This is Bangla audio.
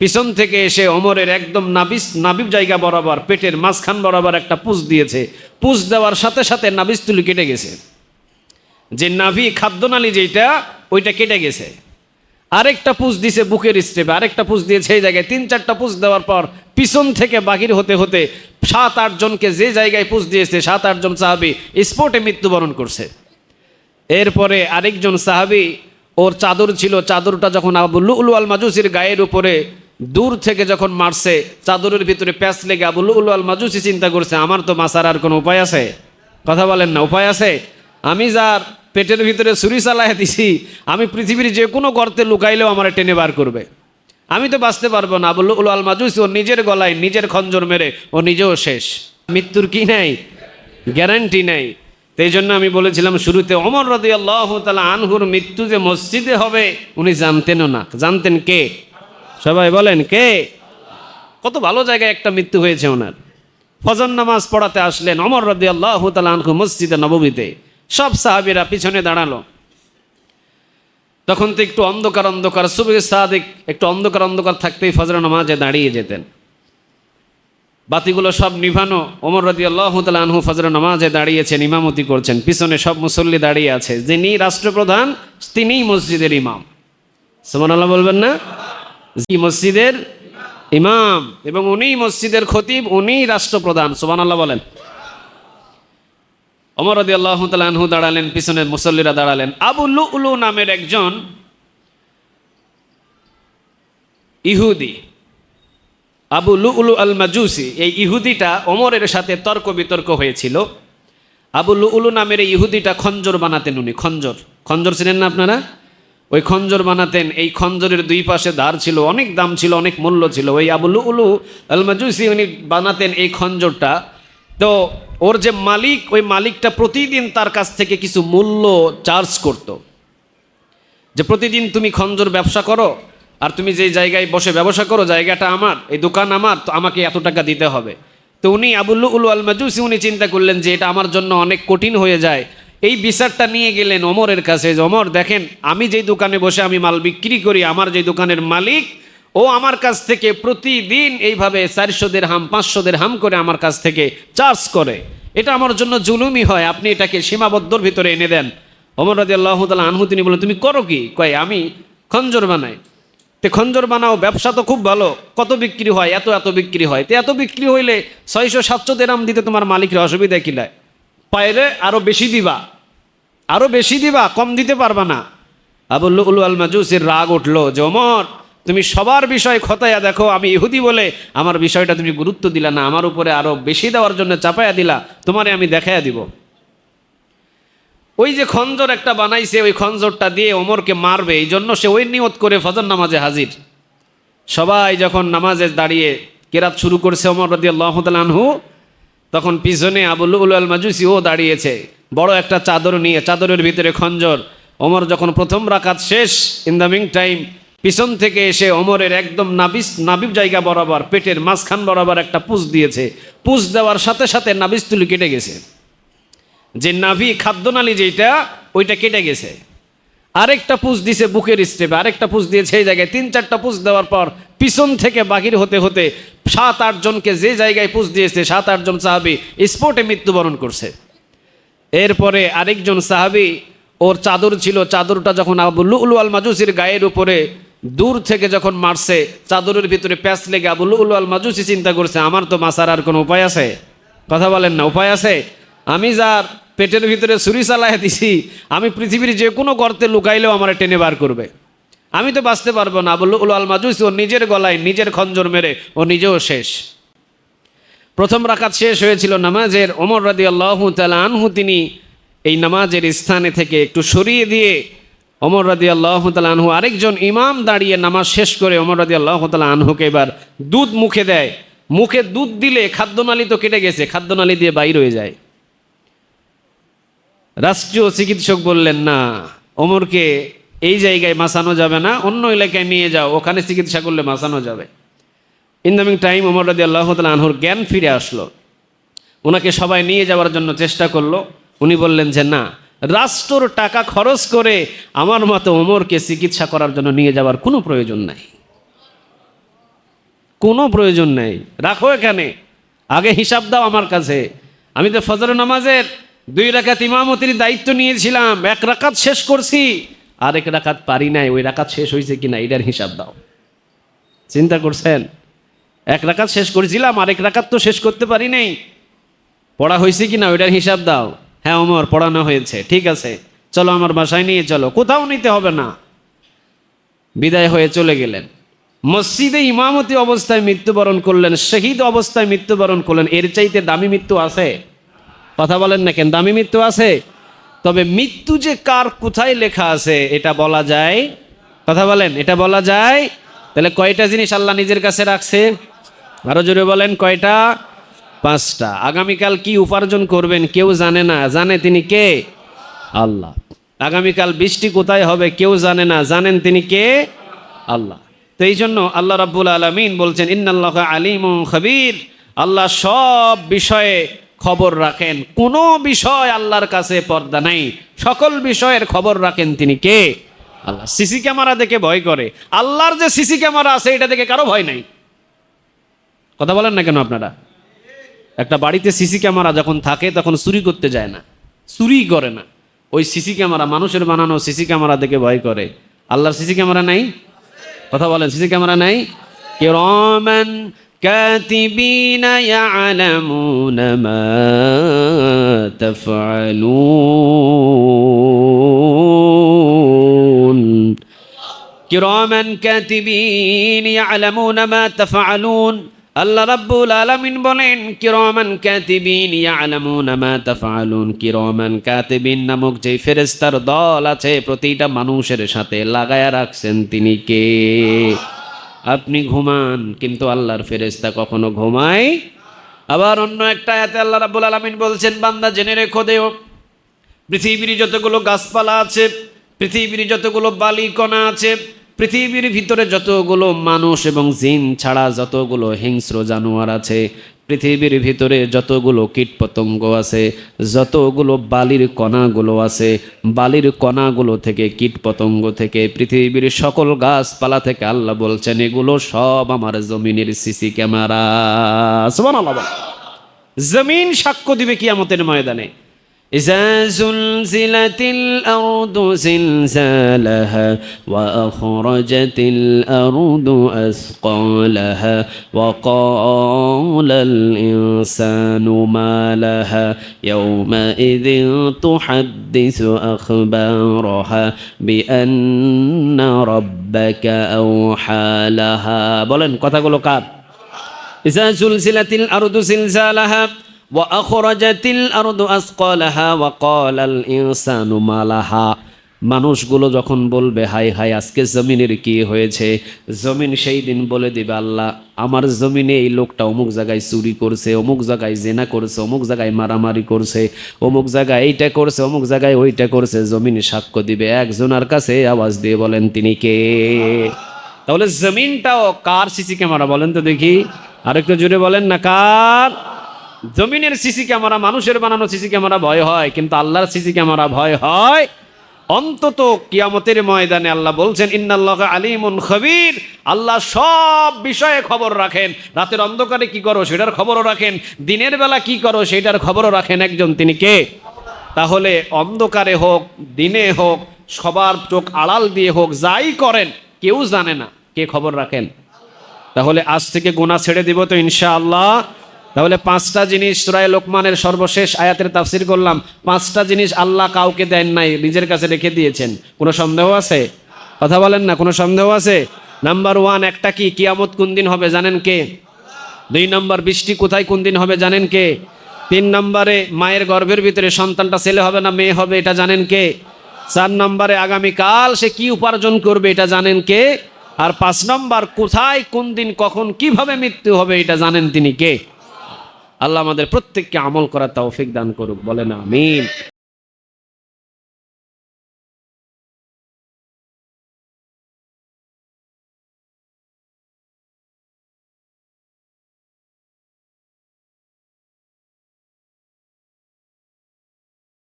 পিছন থেকে এসে ওমরের একদম নাবিব জায়গা বরাবর পেটের মাঝখান বরাবর একটা পুষ দিয়েছে। পুষ দেওয়ার সাথে সাথে নাবিস্তুলি কেটে গেছে। যে নাভি খাদ্যনালী যেটা ওইটা কেটে গেছে। আরেকটা পুষ দিয়েছে বুকের স্টেপে, আরেকটা পুষ দিয়েছে এই জায়গায়। 3-4টা পুষ দেওয়ার পর পিছন থেকে বাহির হতে হতে 7-8 জনকে যে জায়গায় পুষ দিয়েছে 7-8 জন সাহাবী স্পটে মৃত্যুবরণ করছে। এরপরে আরেকজন সাহাবী, ওর চাদর ছিল, চাদরটা যখন আবু লুলু আল মাজুসির গায়ের উপরে দূর থেকে যখন মারছে, চাদরের ভিতরে প্যাঁচ লেগে আবু লুলু আল মাজুসি চিন্তা করছে, আমার তো বাঁচার আর কোনো উপায় আছে? কথা বলেন না, উপায় আছে? আমি যার পেটের ভিতরে ছুরি চালাইয়া দিছি, আমি পৃথিবীর যে কোনো গর্তে লুকাইলেও আমার টেনে বার করবে, আমি তো বাঁচতে পারবো না। আবু লুলু আল মাজুসি ও নিজের গলায় নিজের খঞ্জর মেরে ও নিজেও শেষ। মৃত্যুর কি নাই? গ্যারান্টি নাই। এই জন্য আমি বলেছিলাম শুরুতে, ওমর রাদিয়াল্লাহু তাআলা আনহুর মৃত্যু যে মসজিদে হবে উনি জানতেনও না। জানতেন কে? সবাই বলেন কে? কত ভালো জায়গায় একটা মৃত্যু হয়েছে ওনার। ফজর নামাজ পড়াতে আসলেন ওমর রাদিয়াল্লাহু তাআলা আনহু মসজিদে নববীতে। সব সাহাবীরা পিছনে দাঁড়ালো। তখন তো একটু অন্ধকার অন্ধকার, সুবহে সাদিক, একটু অন্ধকার অন্ধকার থাকতেই ফজর নামাজে দাঁড়িয়ে যেতেন। বাতিগুলো সব নিভানো। ওমর রাদিয়াল্লাহু তাআলা আনহু ফজর নামাজে দাঁড়িয়েছেন, ইমামতি করছেন। পিছনে সব মুসল্লি দাঁড়িয়ে আছে। যিনি রাষ্ট্রপ্রধান তিনিই মসজিদের ইমাম। সুবহানাল্লাহ বলবেন না? মসজিদের ইমাম এবং উনি মসজিদের খতিব, উনি রাষ্ট্রপ্রধান। সুবহানাল্লাহ বলেন। ওমর রাদিয়াল্লাহু তাআলা আনহু দাঁড়ালেন, পিছনে মুসল্লিরা দাঁড়ালেন। আবু লুলু নামের একজন ইহুদি, আবু লুলু আল মাজুসি, এই ইহুদিটা ওমরের সাথে তর্ক বিতর্ক হয়েছিল। আবু লুলু নামের এই ইহুদিটা খঞ্জর বানাতেন। উনি খঞ্জর, খঞ্জর ছিলেন না আপনারা? ওই খঞ্জর বানাতেন। এই খঞ্জরের দুই পাশে ধার ছিল, অনেক দাম ছিল, অনেক মূল্য ছিল। ওই আবু লুলু আল মাজুসি উনি বানাতেন এই খঞ্জরটা। তো ওর যে মালিক, ওই মালিকটা প্রতিদিন তার কাছ থেকে কিছু মূল্য চার্জ করত, যে প্রতিদিন তুমি খঞ্জর ব্যবসা করো আর তুমি যে জায়গায় বসে ব্যবসা করো, জায়গাটা আমার, এই দোকান আমার, তো আমাকে এত টাকা দিতে হবে। তো উনি আবু লুলু আল মাজুসি উনি চিন্তা করলেন যে এটা আমার জন্য অনেক কঠিন হয়ে যায়। এই বিচারটা নিয়ে গেলেন ওমরের কাছে, যে ওমর দেখেন, আমি যেই দোকানে বসে আমি মাল বিক্রি করি, আমার যেই দোকানের মালিক, ও আমার কাছ থেকে প্রতিদিন এইভাবে 400 দিরহাম 500 দিরহাম করে আমার কাছ থেকে চার্জ করে। এটা আমার জন্য জুলুমি হয়, আপনি এটাকে সীমাবদ্ধর ভিতরে এনে দেন। ওমর রাদিয়াল্লাহু তাআলা আনহু তিনি বলেন, তুমি করো কি? কয় আমি খঞ্জর বানাই। তে খঞ্জর বানাও, ব্যবসা তো খুব ভালো, কত বিক্রি হয়? এত এত বিক্রি হয়। তো এত বিক্রি হইলে 600-700 দিরহাম দিতে তোমার মালিকের অসুবিধা কিলায়? পাইলে আরো বেশি দিবা, আরো বেশি দিবা, কম দিতে পারবা না। আবু লুলু আল মাজুসির রাগ উঠলো যে ওমর, তুমি সবার বিষয় খতায়া দেখো, আমি ইহুদি বলে আমার বিষয়টা তুমি গুরুত্ব দিলা না, আমার উপরে আরো বেশি দেওয়ার জন্য চাপায়া দিলা, তোমারে আমি দেখাইয়া দিব। ওই যে খঞ্জর একটা বানাইছে, ওই খঞ্জরটা দিয়ে ওমরকে মারবে, এই জন্য সে ওই নিয়ত করে ফজর নামাজে হাজির। সবাই যখন নামাজে দাঁড়িয়ে কেরাত শুরু করছে ওমর রাদিয়াল্লাহু তাআলা আনহু, তখন পিছনে আবু লুলু আল মাজুসি ও দাঁড়িয়েছে বড় একটা চাদর নিয়ে, চাদরের ভিতরে খঞ্জর। ওমর যখন প্রথম রাকাত শেষ, ইন দ্য মিন টাইম পিছন থেকে এসে ওমরের একদম নাবিব জায়গা বরাবর পেটের মাঝখান বরাবর একটা পুষ দিয়েছে। পুষ দেওয়ার সাথে সাথে নাবিস্তুলি কেটে গেছে। যে নাভি খাদ্যনালী যেটা ওইটা কেটে গেছে। আরেকটা পুষ দিয়েছে বুকের স্টেপে, আরেকটা পুষ দিয়েছে এই জায়গায়। 3-4টা পুষ দেওয়ার পর পিছন থেকে বাহির হতে হতে 7-8 জনকে যে জায়গায় পুষ দিয়েছে 7-8 জন সাহাবী স্পটে মৃত্যুবরণ করছে। এরপরে আরেকজন সাহাবী, ওর চাদর ছিল, চাদরটা যখন আবু লুলু আল মাজুসির গায়ের উপরে দূর থেকে যখন মারছে, চাদরের ভিতরে প্যাঁচ লেগে আবু লুলু আল মাজুসি চিন্তা করছে, আমার তো বাঁচার আর কোনো উপায় আছে? কথা বলেন না, উপায় আছে? আমি যার পেটের ভিতরে ছুরি চালাইয়া দিছি, আমি পৃথিবীর যে কোনো গর্তে লুকাইলেও আমার টেনে বার করবে, আমি তো বাঁচতে পারবো না। আবু লুলু আল মাজুসি ও নিজের গলায় নিজের খঞ্জর মেরে ও নিজেও শেষ। প্রথম রাকাত শেষ হয়েছিল নামাজের। ওমর রাদিয়াল্লাহু তাআলা আনহু তিনি এই নামাজের স্থানে থেকে একটু সরিয়ে দিয়ে ওমর রাদিয়াল্লাহু তাআলা আনহু আরেকজন ইমাম দাঁড়িয়ে নামাজ শেষ করে ওমর রাদিয়াল্লাহু তাআলা আনহুকে এবার দুধ মুখে দেয়। মুখে দুধ দিলে খাদ্যনালী তো কেটে গেছে, খাদ্যনালী দিয়ে বাইর হয়ে যায়। রাষ্ট্রীয় চিকিৎসক বললেন, না, ওমরকে এই জায়গায় বাঁচানো যাবে না, অন্য এলাকায় নিয়ে যাও, ওখানে চিকিৎসা করলে বাঁচানো যাবে। In the meantime Omar রাদিয়াল্লাহু তাআলা আনহুর জ্ঞান ফিরে আসলো। ওনাকে সবাই নিয়ে যাওয়ার জন্য চেষ্টা করলো। উনি বললেন যে না, রাষ্ট্রর টাকা খরচ করে আমার মতো ওমরকে চিকিৎসা করার জন্য নিয়ে যাওয়ার কোনো প্রয়োজন নাই। কোনো প্রয়োজন নেই, রাখো এখানে, আগে হিসাব দাও আমার কাছে। আমি তো ফজরের নামাজের 2 রাকাত ইমামতির দায়িত্ব নিয়েছিলাম, 1 রাকাত শেষ করছি, আর 1 রাকাত পারি নাই, ওই রাকাত শেষ হয়েছে কিনা এটার হিসাব দাও। চিন্তা করছেন? 1 রাকাত শেষ করেছিলাম, আর 1 রাকাত তো শেষ করতে পারি নাই, পড়া হয়েছে কিনা ওইটার হিসাব দাও। হ্যাঁ ওমর, পড়ানো হয়েছে, ঠিক আছে, চলো আমার বাসায় নিয়ে চলো। কোথাও নিতে হবে না। বিদায় হয়ে চলে গেলেন। মসজিদে ইমামতি অবস্থায় মৃত্যুবরণ করলেন, শহীদ অবস্থায় মৃত্যুবরণ করলেন। এর চাইতে দামি মৃত্যু আছে? কথা বলেন না কেন? দামি মৃত্যু আছে? তবে মৃত্যু যে কার কোথায় লেখা আছে এটা বলা যায়? কথা বলেন, এটা বলা যায়? তাহলে কয়টা জিনিস আল্লাহ নিজের কাছে রাখছে? আরো জোরে বলেন, কয়টা? 5টা। আগামীকাল কি উপার্জন করবেন কেউ জানে না, জানে তিনি কে? আল্লাহ। আগামীকাল বৃষ্টি কোথায় হবে কেউ জানে না, জানেন তিনি কে? আল্লাহ। তো এই জন্য আল্লাহ রাব্বুল আলামিন বলছেন ইন্নাল্লাহা আলিমুন খাবীর, আল্লাহ সব বিষয়ে খবর রাখেন। কোনো বিষয় আল্লাহর কাছে পর্দা নাই, সকল বিষয়ের খবর রাখেন তিনি কে? আল্লাহ। সিসি ক্যামেরা দেখে ভয় করে, আল্লাহর যে সিসি ক্যামেরা আছে এটা দেখে কারো ভয় নাই। কথা বলেন না কেন আপনারা? একটা বাড়িতে সিসি ক্যামেরা যখন থাকে তখন চুরি করতে যায় না, চুরি করে না। ওই সিসি ক্যামেরা, মানুষের বানানো সিসি ক্যামেরা দেখে ভয় করে। আল্লাহর সিসি ক্যামেরা নাই? কথা বলেন, সিসি ক্যামেরা নাই? কিরামান কাতিবিনা ইয়ালামুনা মা তাফআলুন, কিরামান কাতিবিন ইয়ালামুনা মা তাফআলুন। আল্লাহ রাব্বুল আলামিন বলেন কিরামান কাতিবিন ইয়ালামুনা মা তাফআলুন। কিরামান কাতিবিন নামক যে ফেরেশতার দল আছে প্রতিটা মানুষের সাথে লাগায়া রাখছেন তিনি কে? আপনি ঘুমান কিন্তু আল্লাহর ফেরেশতা কখনো ঘুমায়? আবার অন্য একটা আয়াতে আল্লাহ রাব্বুল আলামিন বলছেন বান্দা জেনে রেখো দেও, পৃথিবীর যতগুলো গাছপালা আছে, পৃথিবীর যতগুলো বালিকণা আছে, পৃথিবীর ভিতরে যতগুলো মানুষ এবং জিন ছাড়া যতগুলো হিংস্র জানোয়ার আছে, পৃথিবীর ভিতরে যতগুলো কীটপতঙ্গ আছে, যতগুলো বালির কণাগুলো আছে, বালির কণাগুলো থেকে, কীটপতঙ্গ থেকে, পৃথিবীর সকল গাছপালা থেকে আল্লাহ বলছেন এগুলো সব আমার জমিনের সিসি ক্যামেরা। সুবহানাল্লাহ। জমিন সাক্ষ্য দিবে কিয়ামতের ময়দানে। إذا زلزلت الأرض زلزالها وأخرجت الأرض أثقالها وقال الإنسان ما لها يومئذ تحدث أخبارها بأن ربك أوحى لها। বলেন কথাগুলো কার? إذا زلزلت الأرض زلزالها وأخرجت الأرض أثقالها وقال الإنسان ما لها। মানুষগুলো যখন বলবে হায় হায় আজকে জমিনের কি হয়েছে, জমিন সেই দিন বলে দিবে আল্লাহ আমার জমিনে এই লোকটা অমুক জায়গায় চুরি করছে, অমুক জায়গায় জেনা করছে, অমুক জায়গায় মারামারি করছে, অমুক জায়গায় এইটা করছে, অমুক জায়গায় ওইটা করছে। জমিন সাক্ষ্য দিবে। একজনের কাছে আওয়াজ দিয়ে বলেন তিনি কে? তাহলে জমিনটাও কার সিসি ক্যামেরা বলেন তো দেখি? আরেকটু জুড়ে বলেন না, কার? জমিনের সিসি ক্যামেরা, মানুষের বানানো সিসি ক্যামেরা ভয় হয়, কিন্তু আল্লাহর সিসি ক্যামেরা ভয় হয় অন্তত কিয়ামতের ময়দানে। আল্লাহ বলছেন ইন্নাল্লাহা আলিমুন খাবীর, আল্লাহ সব বিষয়ে খবর রাখেন। রাতের অন্ধকারে কি করো সেটার খবরও রাখেন, দিনের বেলা কি করো সেটার খবরও রাখেন একজন, তিনি কে? তাহলে অন্ধকারে হোক দিনে হোক, সবার চোখ আড়াল দিয়ে হোক, যাই করেন কেউ জানে না, কে খবর রাখেন? তাহলে আজ থেকে গুনাহ ছেড়ে দিব তো ইনশাআল্লাহ। তাহলে 5টা জিনিস সূরা লোকমানের সর্বশেষ আয়াতের তাফসীর করলাম। 5টা জিনিস আল্লাহ কাউকে দেন নাই, নিজের কাছে রেখে দিয়েছেন। কোনো সন্দেহ আছে? কথা বলেন না, কোনো সন্দেহ আছে? নাম্বার 1 একটা কি? কিয়ামত কোন দিন হবে জানেন কে? 2 নম্বর বৃষ্টি কোথায় কোন দিন হবে জানেন কে? 3 নম্বরে মায়ের গর্ভের ভিতরে সন্তানটা ছেলে হবে না মেয়ে হবে এটা জানেন কে? 4 নম্বরে আগামীকাল সে কি উপার্জন করবে এটা জানেন কে? আর 5 নম্বর কোথায় কোন দিন কখন কিভাবে মৃত্যু হবে এটা জানেন তিনি কে? আল্লাহ আমাদের প্রত্যেককে আমল করার তৌফিক দান করুক, বলেন আমিন।